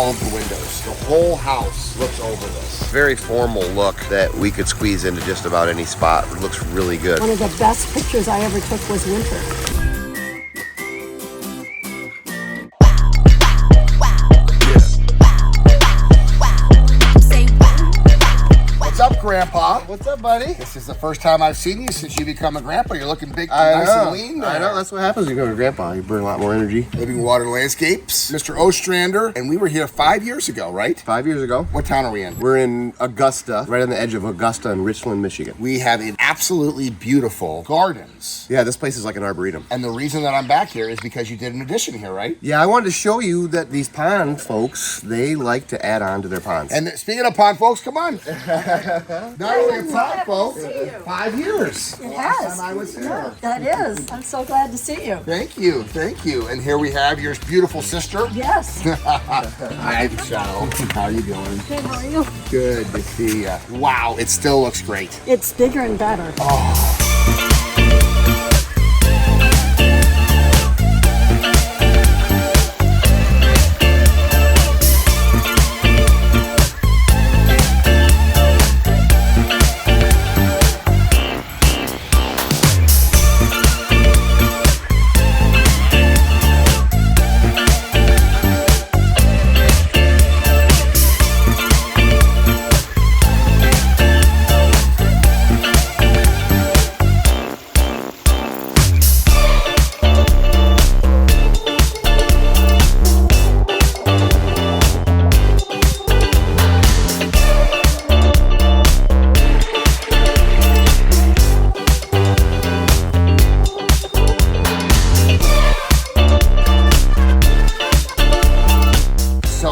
all of the windows. The whole house looks over this. Very formal look that we could squeeze into just about any spot. It looks really good. One of the best pictures I ever took was winter. What's up, Grandpa? What's up, buddy? This is the first time I've seen you since you become a grandpa. You're looking big, nice and lean. I know, that's what happens when you become a grandpa. You burn a lot more energy. Living Water Landscapes, Mr. Ostrander, and we were here 5 years ago, right? 5 years ago. What town are we in? We're in Augusta, right on the edge of Augusta and Richland, Michigan. We have an absolutely beautiful gardens. Yeah, this place is like an arboretum. And the reason that I'm back here is because you did an addition here, right? Yeah, I wanted to show you that these pond folks, they like to add on to their ponds. And speaking of pond folks, come on. Not only a pond folks, 5 years. It has. Last time I was here. That is. I'm so glad to see you. Thank you, thank you. And here we have your beautiful sister. Yes. Hi, Michelle. How you doing? Good, how are you? Good to see you. Wow, it still looks great. It's bigger and better.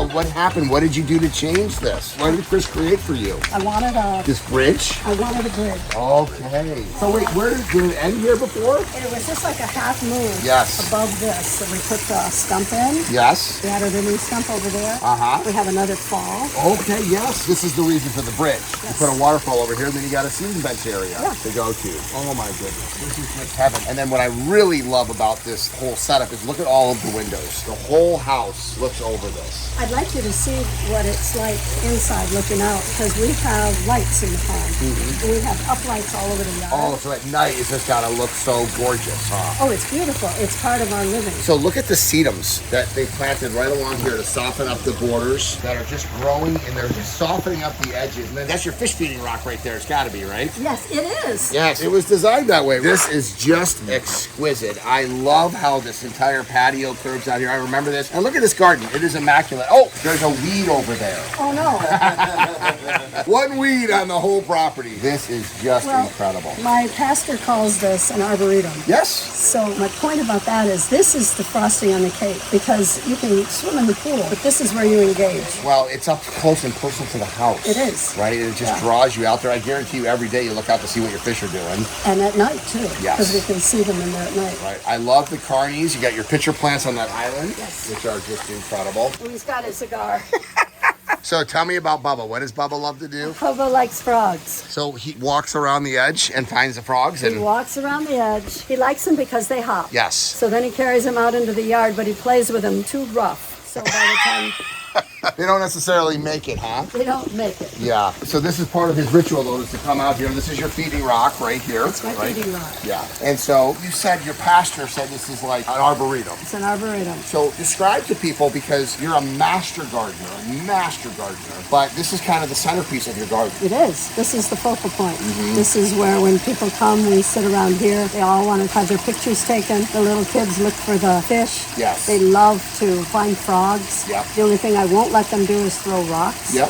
What happened? What did you do to change this? What did Chris create for you? I wanted This bridge? a bridge. Okay. So wait, did it end here before? It was just like a half moon Yes. above this. So we put the stump in. Yes. We added a new stump over there. Uh-huh. We have another fall. Okay, yes. This is the reason for the bridge. Yes. You put a waterfall over here, and then you got a seating bench area Yeah. to go to. Oh my goodness. This is just heaven. And then what I really love about this whole setup is look at all of the windows. The whole house looks over this. I'd like you to see what it's like inside looking out, because we have lights in the pond. And we have uplights all over the yard. Oh, so at night it's just gotta look so gorgeous, huh? Oh, it's beautiful. It's part of our living. So look at the sedums that they planted right along here to soften up the borders that are just growing, and they're just softening up the edges. And then that's your fish feeding rock right there. It's gotta be, right? Yes, it is. Yes, it was designed that way. This is just exquisite. I love how this entire patio curves out here. I remember this. And look at this garden. It is immaculate. Oh, there's a weed over there. Oh, no. One weed on the whole property. This is just incredible. My pastor calls this an arboretum. Yes. So my point about that is this is the frosting on the cake, because you can swim in the pool, but this is where you engage. Well, it's up close and personal to the house. It is. Right? It just draws you out there. I guarantee you every day you look out to see what your fish are doing. And at night, too. Yes. Because we can see them in there at night. Right. I love the carnies. You got your pitcher plants on that island, which are just incredible. Oh, he's got his cigar. So tell me about Bubba. What does Bubba love to do? Bubba likes frogs. So he walks around the edge and finds the frogs. He walks around the edge. He likes them because they hop. Yes. So then he carries them out into the yard, but he plays with them too rough. So by the time They don't necessarily make it, huh? they don't make it. Yeah. So this is part of his ritual, though, is to come out here. This is your feeding rock right here. It's my feeding rock. Yeah. And so you said your pastor said this is like an arboretum. It's an arboretum. So describe to people, because you're a master gardener, but this is kind of the centerpiece of your garden. It is. This is the focal point. This is where when people come, we sit around here. They all want to have their pictures taken. The little kids look for the fish. Yes. They love to find frogs. Yep. The only thing I won't let them do is throw rocks. Yep.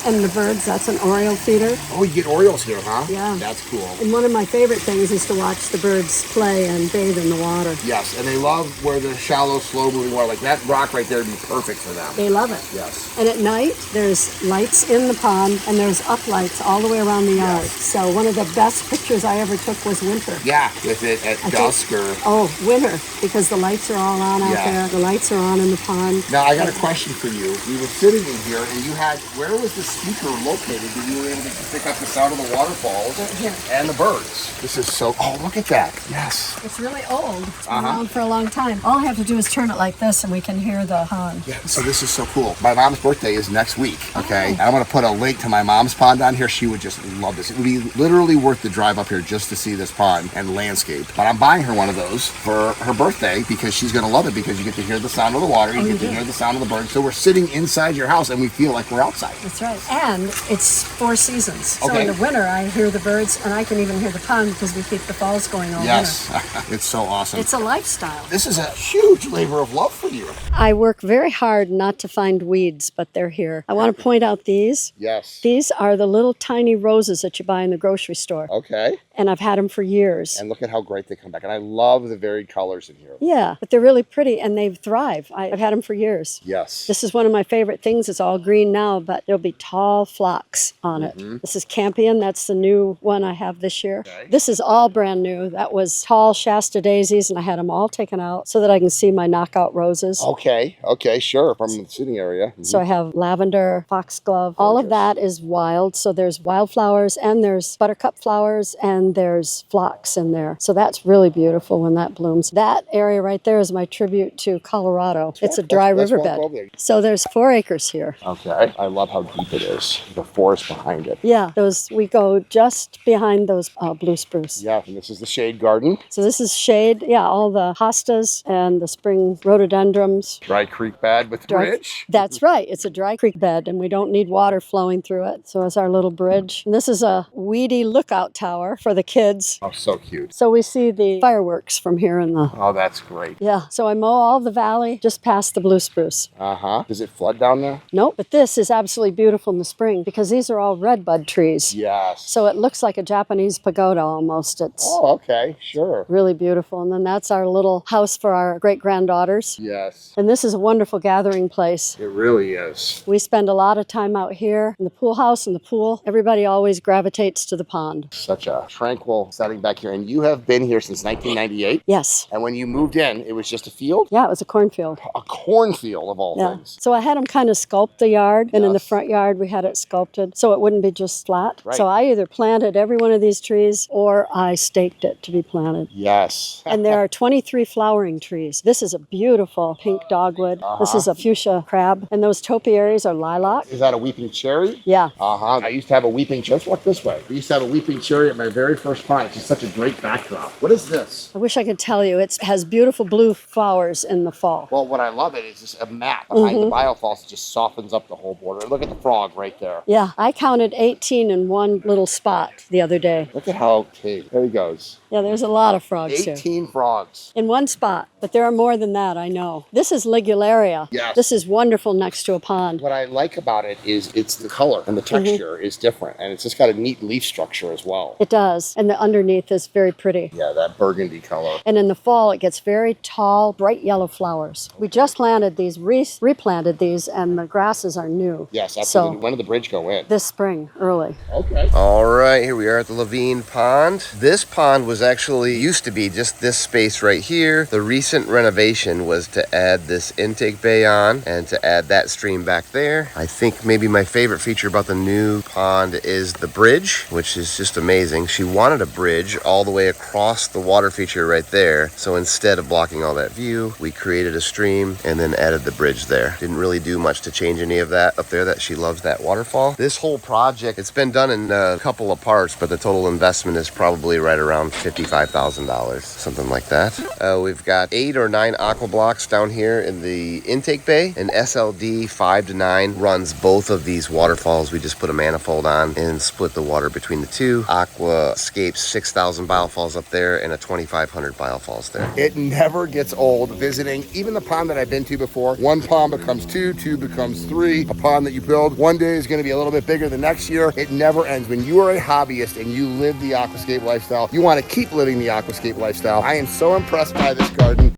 And the birds, that's an Oriole feeder. Oh, you get Orioles here, huh? Yeah. That's cool. And one of my favorite things is to watch the birds play and bathe in the water. Yes, and they love where the shallow, slow-moving water, like that rock right there would be perfect for them. They love it. Yes. And at night, there's lights in the pond, and there's uplights all the way around the yard. So one of the best pictures I ever took was winter. Yeah, with it at dusk or... Oh, winter, because the lights are all on out there. The lights are on in the pond. Now, I got a question for you. We were sitting in here, and you had, where was the speaker located that you were able to pick up the sound of the waterfalls Here. and the birds? This is so, oh, look at that. Yes. It's really old. It's been around for a long time. All I have to do is turn it like this and we can hear the pond. Yeah, so this is so cool. My mom's birthday is next week, okay? And I'm going to put a link to my mom's pond on here. She would just love this. It would be literally worth the drive up here just to see this pond and landscape. But I'm buying her one of those for her birthday because she's going to love it because you get to hear the sound of the water, you get to hear the sound of the birds. So we're sitting inside your house and we feel like we're outside. That's right. And it's 4 seasons. So Okay. in the winter, I hear the birds and I can even hear the pond because we keep the falls going all Yes, winter. it's so awesome. It's a lifestyle. This is a huge labor of love for you. I work very hard not to find weeds, but they're here. I want to point out these. Yes. These are the little tiny roses that you buy in the grocery store. Okay. And I've had them for years. And look at how great they come back. And I love the varied colors in here. Yeah, but they're really pretty and they thrive. I've had them for years. Yes. This is one of my favorite things. It's all green now, but there'll be tall phlox on it. This is Campion. That's the new one I have this year. Okay. This is all brand new. That was tall Shasta daisies, and I had them all taken out so that I can see my knockout roses. Okay. Okay. Sure. From the sitting area. So I have lavender, foxglove. All of that is wild. So there's wildflowers and there's buttercup flowers and there's phlox in there. So that's really beautiful when that blooms. That area right there is my tribute to Colorado. It's a dry Let's walk riverbed. over there. So there's 4 acres here. Okay. I love how deep it is. The forest behind it. Yeah, we go just behind those blue spruce. Yeah. And this is the shade garden. So this is shade. Yeah, all the hostas and the spring rhododendrons. Dry creek bed with bridge. That's right. It's a dry creek bed and we don't need water flowing through it. So it's our little bridge. And this is a weedy lookout tower for the kids. Oh, so cute. So we see the fireworks from here in the... Oh, that's great. Yeah, so I mow all the valley just past the blue spruce. Uh-huh. Does it flood down there? Nope, but this is absolutely beautiful in the spring because these are all redbud trees. Yes. So it looks like a Japanese pagoda almost. It's Oh, okay. Sure. really beautiful. And then that's our little house for our great-granddaughters. Yes. And this is a wonderful gathering place. It really is. We spend a lot of time out here in the pool house and the pool. Everybody always gravitates to the pond. Such a tranquil setting back here. And you have been here since 1998. Yes. And when you moved in, it was just a field? Yeah, it was a cornfield. A cornfield of all Yeah. things. So I had them kind of sculpt the yard, and in the Yes. front yard we had it sculpted so it wouldn't be just flat. Right. So I either planted every one of these trees or I staked it to be planted. Yes. And there are 23 flowering trees. This is a beautiful pink dogwood. This is a fuchsia crab. And those topiaries are lilac. Is that a weeping cherry? Yeah. Uh-huh. I used to have a weeping cherry. Let's walk this way. I used to have a weeping cherry at my very first pond. It's just such a great backdrop. What is this? I wish I could tell you. It has beautiful blue flowers in the fall. Well, what I love it is just a mat behind the biofalls. It just softens up the whole border. Look at the frog right there. Yeah, I counted 18 in one little spot the other day. Look at how big. There he goes. Yeah, there's a lot of frogs here. 18 frogs. In one spot, but there are more than that, I know. This is Ligularia. Yes. This is wonderful next to a pond. What I like about it is it's the color and the texture is different. And it's just got a neat leaf structure as well. It does, and the underneath is very pretty. Yeah, that burgundy color. And in the fall, it gets very tall, bright yellow flowers. We just planted these, replanted these, and the grasses are new. Yes, absolutely. So When did the bridge go in? this spring, early. Okay. All right, here we are at the Levine Pond. This pond was actually used to be just this space right here. The recent renovation was to add this intake bay on and to add that stream back there. I think maybe my favorite feature about the new pond is the bridge, which is just amazing. She wanted a bridge all the way across the water feature right there. So instead of blocking all that view, we created a stream and then added the bridge there. Didn't really do much to change any of that up there that she loves that waterfall. This whole project, it's been done in a couple of parts, but the total investment is probably right around $55,000, something like that. We've got 8 or 9 aqua blocks down here in the intake bay, and SLD 5 to 9 runs both of these waterfalls. We just put a manifold on and split the water between the two. Aquascape 6,000 biofalls up there and a 2,500 biofalls there. It never gets old visiting even the pond that I've been to before. One pond becomes 2, 2 becomes 3. A pond that you build one day is going to be a little bit bigger the next year. It never ends. When you are a hobbyist and you live the aquascape lifestyle, you want to keep living the aquascape lifestyle. I am so impressed by this garden.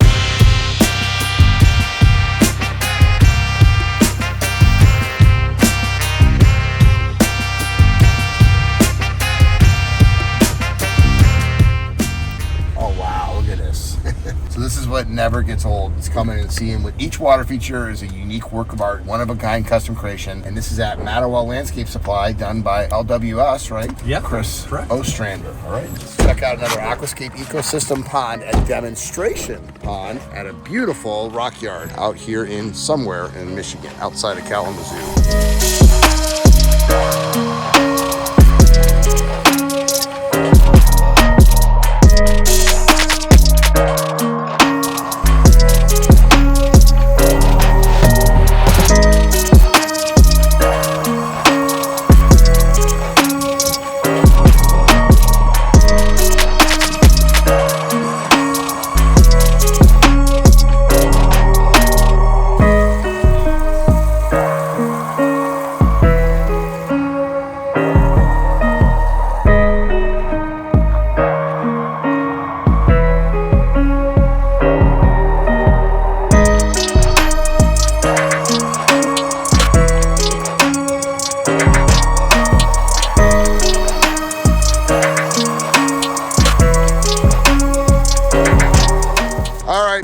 never gets old. It's coming and seeing what each water feature is a unique work of art, one of a kind custom creation. And this is at Mattawell Landscape Supply, done by LWS, right? Yeah, Chris correct. Ostrander. All right. Let's check out another Aquascape Ecosystem Pond, a demonstration pond at a beautiful rock yard out here in somewhere in Michigan, outside of Kalamazoo.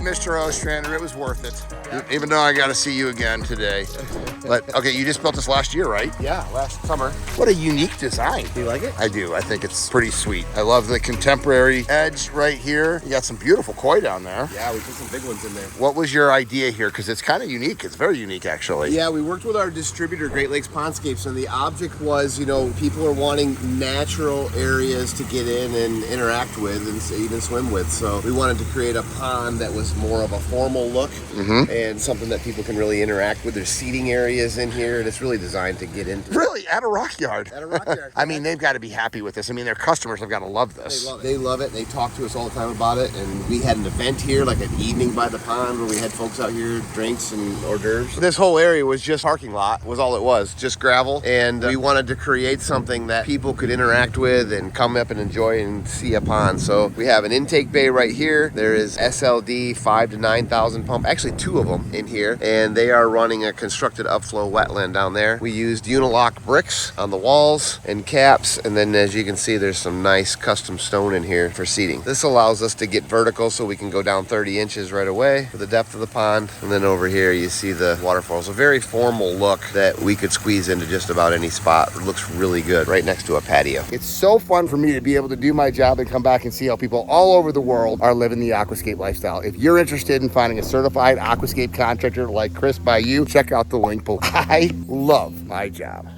Mr. Ostrander, it was worth it. Even though I got to see you again today. But okay, you just built this last year, right? Yeah, last summer. What a unique design. Do you like it? I do. I think it's pretty sweet. I love the contemporary edge right here. You got some beautiful koi down there. Yeah, we put some big ones in there. What was your idea here? Because it's kind of unique. It's very unique, actually. Yeah, we worked with our distributor, Great Lakes Pondscapes, and the object was, you know, people are wanting natural areas to get in and interact with and even swim with. So we wanted to create a pond that was more of a formal look and something that people can really interact with. There's seating areas in here, and it's really designed to get into. Really? At a rock yard? At a rock yard. I mean, they've got to be happy with this. I mean, their customers have got to love this. They love it. They talk to us all the time about it. And we had an event here, like an evening by the pond, where we had folks out here, drinks and hors d'oeuvres. This whole area was just parking lot, was all it was, just gravel. And we wanted to create something that people could interact with and come up and enjoy and see a pond. So we have an intake bay right here. There is SLD 5,000 to 9,000 pump, actually two of them in here. And they are running a constructed upflow wetland down there. We used unilock bricks on the walls and caps. And then as you can see, there's some nice custom stone in here for seating. This allows us to get vertical so we can go down 30 inches right away for the depth of the pond. And then over here, you see the waterfalls. A very formal look that we could squeeze into just about any spot. It looks really good right next to a patio. It's so fun for me to be able to do my job and come back and see how people all over the world are living the aquascape lifestyle. If you're interested in finding a certified aquascape contractor like Chris by you, check out the link below. I love my job.